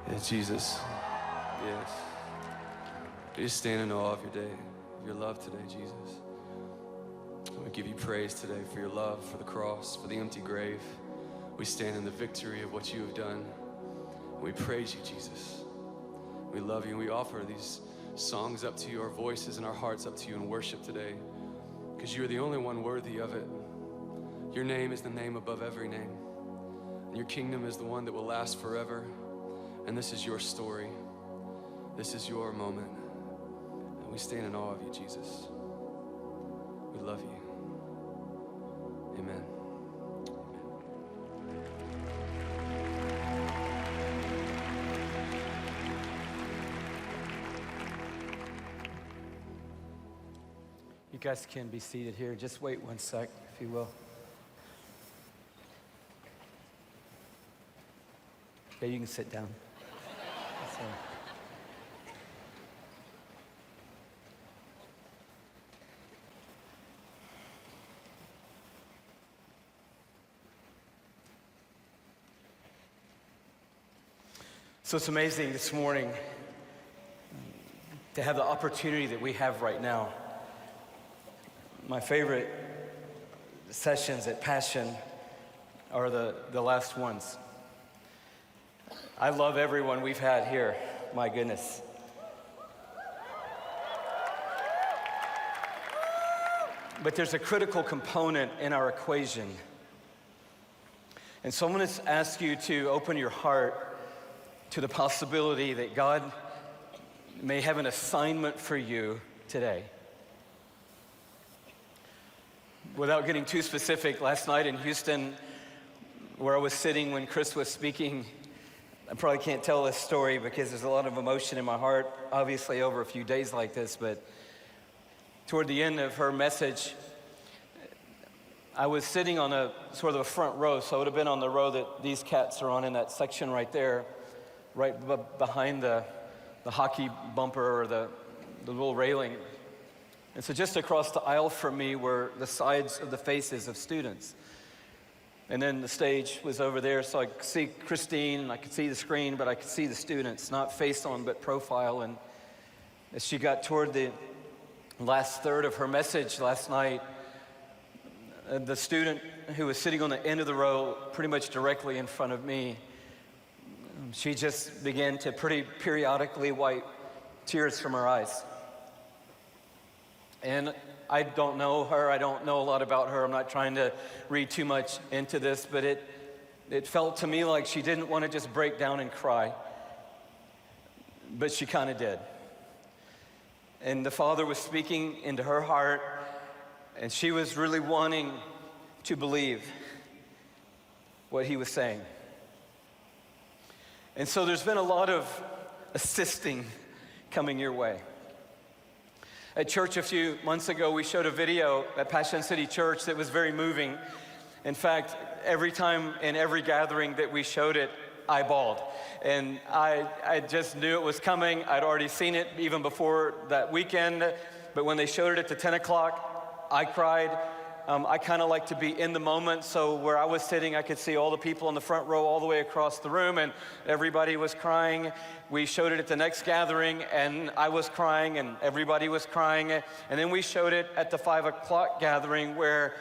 Yeah, Jesus, yes. We just stand in awe of your day, of your love today, Jesus. We give you praise today for your love, for the cross, for the empty grave. We stand in the victory of what you have done. We praise you, Jesus. We love you, and we offer these songs up to you, our voices and our hearts up to you in worship today, because you're the only one worthy of it. Your name is the name above every name, and your kingdom is the one that will last forever. And this is your story. This is your moment. And we stand in awe of you, Jesus. We love you. Amen. You guys can be seated here. Just wait one sec, if you will. Yeah, you can sit down. That's all right. So it's amazing this morning to have the opportunity that we have right now. My favorite sessions at Passion are the last ones. I love everyone we've had here, my goodness. But there's a critical component in our equation. And so I'm going to ask you to open your heart to the possibility that God may have an assignment for you today. Without getting too specific, last night in Houston, where I was sitting when Chris was speaking, I probably can't tell this story because there's a lot of emotion in my heart, obviously over a few days like this, but toward the end of her message, I was sitting on a sort of a front row, so I would have been on the row that these cats are on in that section right there, right behind the hockey bumper or the little railing. And so just across the aisle from me were the sides of the faces of students. And then the stage was over there, so I could see Christine, and I could see the screen, but I could see the students, not face on, but profile. And as she got toward the last third of her message last night, the student who was sitting on the end of the row, pretty much directly in front of me, she just began to pretty periodically wipe tears from her eyes. And I don't know her, I don't know a lot about her, I'm not trying to read too much into this, but it felt to me like she didn't want to just break down and cry, but she kind of did. And the Father was speaking into her heart, and she was really wanting to believe what He was saying. And so there's been a lot of assisting coming your way. At church a few months ago, we showed a video at Passion City Church that was very moving. In fact, every time in every gathering that we showed it, I bawled. And I just knew it was coming. I'd already seen it even before that weekend. But when they showed it at the 10 o'clock, I cried. I kind of like to be in the moment, so where I was sitting, I could see all the people in the front row all the way across the room, and everybody was crying. We showed it at the next gathering, and I was crying, and everybody was crying. And then we showed it at the 5 o'clock gathering, where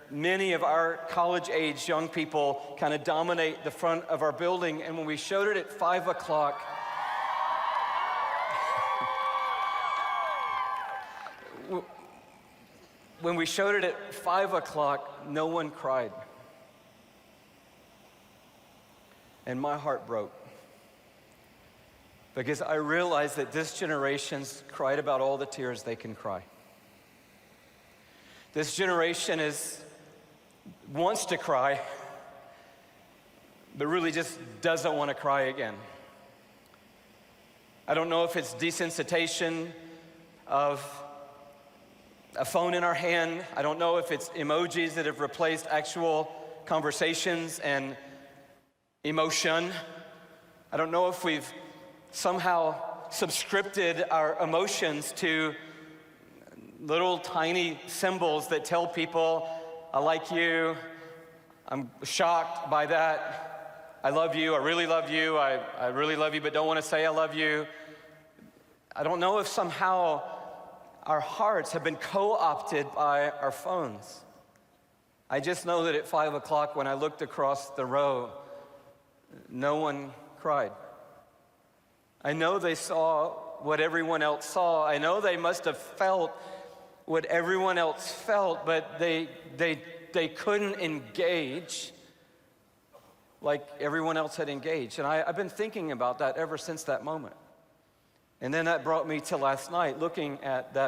many of our college-age young people kind of dominate the front of our building. And when we showed it at 5 o'clock, when we showed it at 5 o'clock, no one cried. And my heart broke. Because I realized that this generation's cried about all the tears they can cry. This generation wants to cry, but really just doesn't want to cry again. I don't know if it's desensitization of a phone in our hand. I don't know if it's emojis that have replaced actual conversations and emotion. I don't know if we've somehow subscripted our emotions to little tiny symbols that tell people, I like you, I'm shocked by that, I love you, I really love you, I really love you, but don't want to say I love you. I don't know if somehow our hearts have been co-opted by our phones. I just know that at 5 o'clock when I looked across the row, no one cried. I know they saw what everyone else saw. I know they must have felt what everyone else felt, but they couldn't engage like everyone else had engaged. And I've been thinking about that ever since that moment. And then that brought me to last night, looking at that